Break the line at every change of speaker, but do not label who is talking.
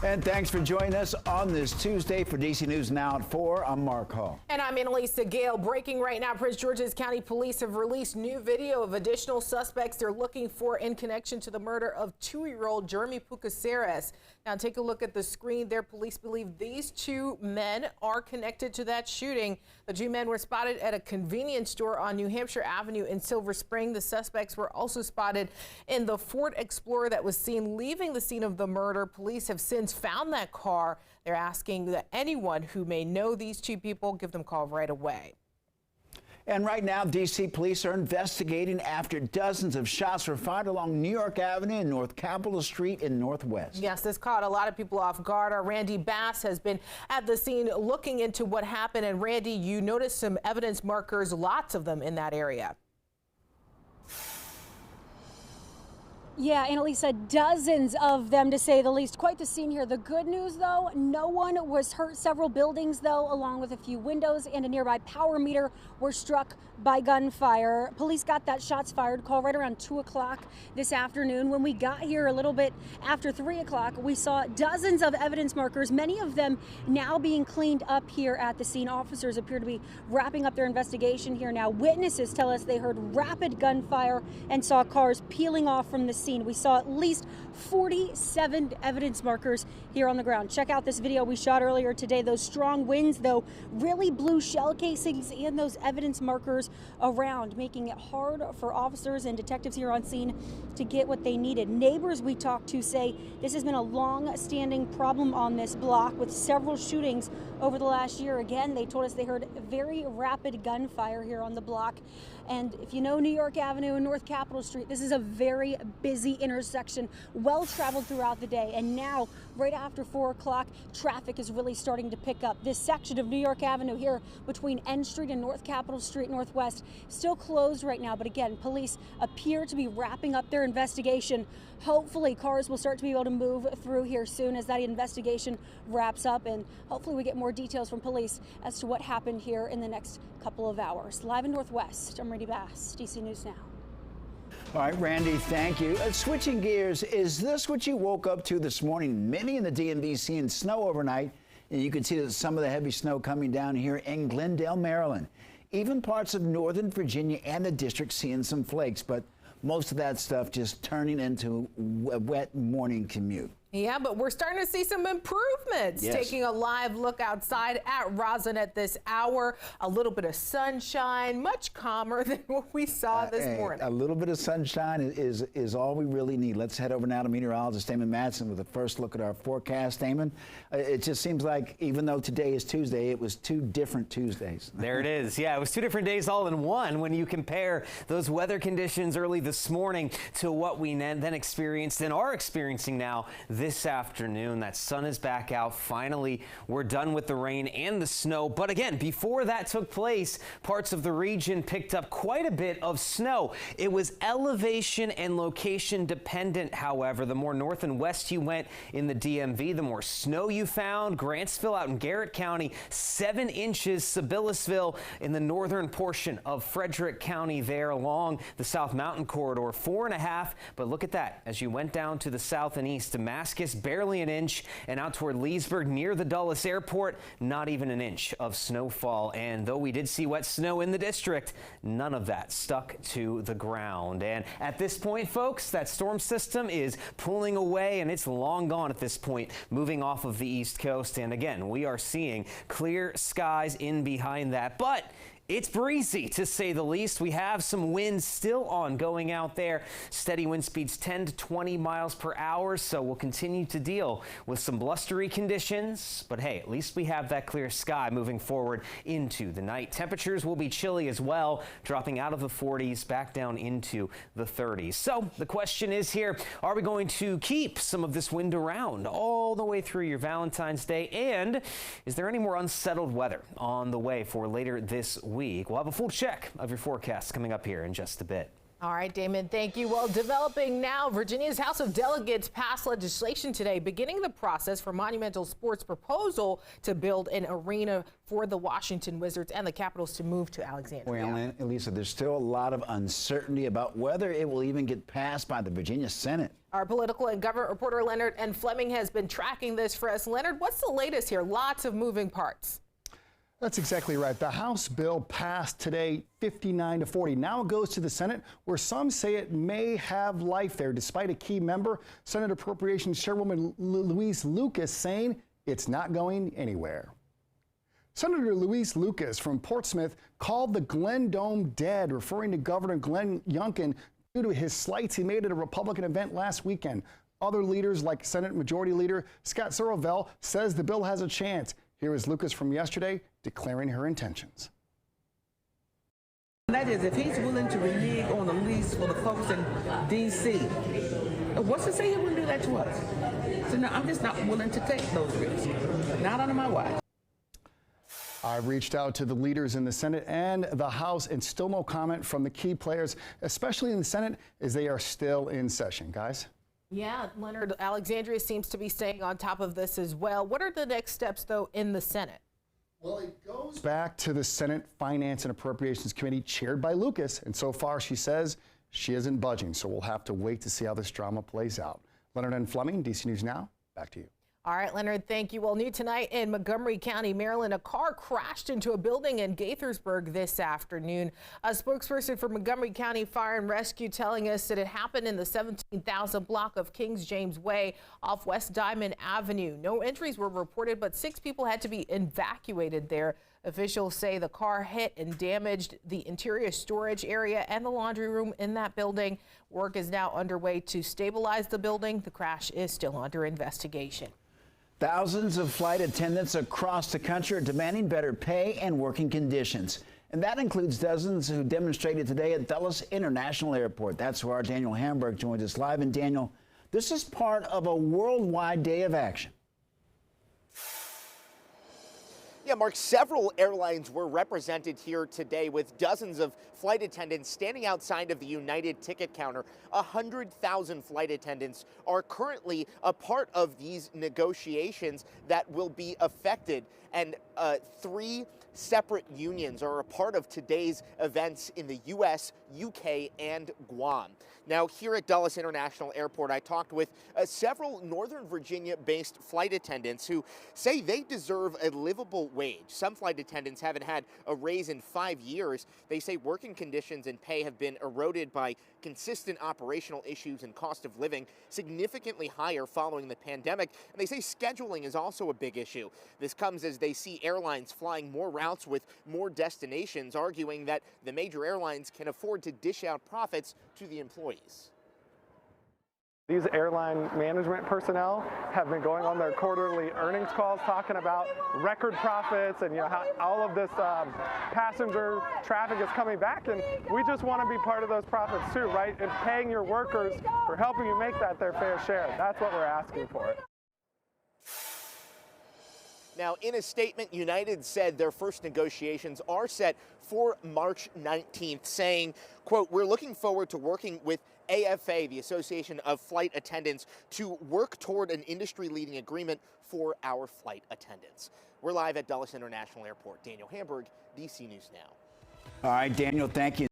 And thanks for joining us on this Tuesday for DC News Now at 4. I'm Mark Hall.
And I'm Annalisa Gale. Breaking right now, Prince George's County Police have released new video of additional suspects they're looking for in connection to the murder of 2-year-old Jeremy Pucaceres. Now take a look at the screen there. Police believe these two men are connected to that shooting. The two men were spotted at a convenience store on New Hampshire Avenue in Silver Spring. The suspects were also spotted in the Ford Explorer that was seen leaving the scene of the murder. Police have since found that car. They're asking that anyone who may know these two people give them a call right away.
And right now, D.C. police are investigating after dozens of shots were fired along New York Avenue and North Capitol Street in Northwest.
Yes, this caught a lot of people off guard. Our Randy Bass has been at the scene looking into what happened. And Randy, you noticed some evidence markers, lots of them in that area.
Yeah, Annalisa, dozens of them to say the least. Quite the scene here. The good news, though, no one was hurt. Several buildings, though, along with a few windows and a nearby power meter were struck by gunfire. Police got that shots fired call right around 2 o'clock this afternoon. When we got here a little bit after 3 o'clock, we saw dozens of evidence markers, many of them now being cleaned up here at the scene. Officers appear to be wrapping up their investigation here now. Witnesses tell us they heard rapid gunfire and saw cars peeling off from the scene. We saw at least 47 evidence markers here on the ground. Check out this video we shot earlier today. Those strong winds, though, really blew shell casings and those evidence markers around, making it hard for officers and detectives here on scene to get what they needed. Neighbors we talked to say this has been a long-standing problem on this block with several shootings over the last year. Again, they told us they heard very rapid gunfire here on the block. And if you know New York Avenue and North Capitol Street, this is a very busy intersection, well traveled throughout the day. And now, right after 4 o'clock, traffic is really starting to pick up. This section of New York Avenue here between N Street and North Capitol Street Northwest still closed right now. But again, police appear to be wrapping up their investigation. Hopefully, cars will start to be able to move through here soon as that investigation wraps up. And hopefully we get more details from police as to what happened here in the next couple of hours. Live in Northwest, I'm Randy Bass, DC News Now.
All right, Randy, thank you. Switching gears, is this what you woke up to this morning? Many in the DMV seeing snow overnight, and you can see that some of the heavy snow coming down here in Glendale, Maryland. Even parts of Northern Virginia and the district seeing some flakes, but most of that stuff just turning into a wet morning commute.
Yeah, but we're starting to see some improvements.
Yes.
Taking a live look outside at Roslyn at this hour, a little bit of sunshine, much calmer than what we saw this morning.
A little bit of sunshine is all we really need. Let's head over now to meteorologist Damon Madsen with a first look at our forecast. Damon, it just seems like even though today is Tuesday, it was 2 different Tuesdays.
There it is. Yeah, it was 2 different days all in one when you compare those weather conditions early this morning to what we then experienced and are experiencing now this afternoon. That sun is back out. Finally, we're done with the rain and the snow. But again, before that took place, parts of the region picked up quite a bit of snow. It was elevation and location dependent, however. The more north and west you went in the DMV, the more snow you found. Grantsville out in Garrett County, 7 inches. Sibyllesville in the northern portion of Frederick County there along the South Mountain Corridor, 4.5. But look at that. As you went down to the south and east, Damascus, barely an inch, and out toward Leesburg near the Dulles Airport, not even an inch of snowfall. And though we did see wet snow in the district, none of that stuck to the ground. And at this point, folks, that storm system is pulling away, and it's long gone at this point, moving off of the East Coast. And again, we are seeing clear skies in behind that. But it's breezy, to say the least. We have some winds still ongoing out there. Steady wind speeds 10 to 20 miles per hour, so we'll continue to deal with some blustery conditions. But hey, at least we have that clear sky moving forward into the night. Temperatures will be chilly as well, dropping out of the 40s back down into the 30s. So the question is here, are we going to keep some of this wind around all the way through your Valentine's Day? And is there any more unsettled weather on the way for later this week? We'll have a full check of your forecast coming up here in just a bit.
All right, Damon, thank you. Well, developing now, Virginia's House of Delegates passed legislation today beginning the process for Monumental Sports' proposal to build an arena for the Washington Wizards and the Capitals to move to Alexandria.
Well, Elisa, there's still a lot of uncertainty about whether it will even get passed by the Virginia Senate.
Our political and government reporter Leonard N. Fleming has been tracking this for us. Leonard, what's the latest here? Lots of moving parts.
That's exactly right. The House bill passed today 59-40. Now it goes to the Senate, where some say it may have life there, despite a key member, Senate Appropriations Chairwoman Louise Lucas, saying it's not going anywhere. Senator Louise Lucas from Portsmouth called the Glenn Dome dead, referring to Governor Glenn Youngkin due to his slights he made at a Republican event last weekend. Other leaders, like Senate Majority Leader Scott Surovell, says the bill has a chance. Here is Lucas from yesterday declaring her intentions.
That is, if he's willing to renege on the lease for the folks in D.C., what's to say he wouldn't do that to us? So no, I'm just not willing to take those risks. Not under my watch.
I reached out to the leaders in the Senate and the House, and still no comment from the key players, especially in the Senate, as they are still in session. Guys?
Yeah, Leonard, Alexandria seems to be staying on top of this as well. What are the next steps, though, in the Senate?
Well, it goes back to the Senate Finance and Appropriations Committee chaired by Lucas, and so far she says she isn't budging, so we'll have to wait to see how this drama plays out. Leonard N. Fleming, DC News Now, back to you.
All right, Leonard, thank you. Well, new tonight in Montgomery County, Maryland, a car crashed into a building in Gaithersburg this afternoon. A spokesperson for Montgomery County Fire and Rescue telling us that it happened in the 17,000 block of Kings James Way off West Diamond Avenue. No injuries were reported, but 6 people had to be evacuated there. Officials say the car hit and damaged the interior storage area and the laundry room in that building. Work is now underway to stabilize the building. The crash is still under investigation.
Thousands of flight attendants across the country are demanding better pay and working conditions. And that includes dozens who demonstrated today at Dulles International Airport. That's where our Daniel Hamburg joins us live. And Daniel, this is part of a worldwide day of action.
Yeah, Mark, several airlines were represented here today with dozens of flight attendants standing outside of the United ticket counter. 100,000 flight attendants are currently a part of these negotiations that will be affected. And 3 separate unions are a part of today's events in the U.S., UK, and Guam. Now, here at Dulles International Airport, I talked with several Northern Virginia-based flight attendants who say they deserve a livable wage. Some flight attendants haven't had a raise in 5 years. They say working conditions and pay have been eroded by consistent operational issues and cost of living significantly higher following the pandemic. And they say scheduling is also a big issue. This comes as they see airlines flying more routes with more destinations, arguing that the major airlines can afford to dish out profits to the employees.
These airline management personnel have been going on their quarterly earnings calls talking about record profits and how all of this passenger traffic is coming back, and we just want to be part of those profits too, right? And paying your workers for helping you make that their fair share. That's what we're asking for.
Now, in a statement, United said their first negotiations are set for March 19th, saying, quote, "We're looking forward to working with AFA, the Association of Flight Attendants, to work toward an industry-leading agreement for our flight attendants." We're live at Dulles International Airport. Daniel Hamburg, DC News Now.
All right, Daniel, thank you.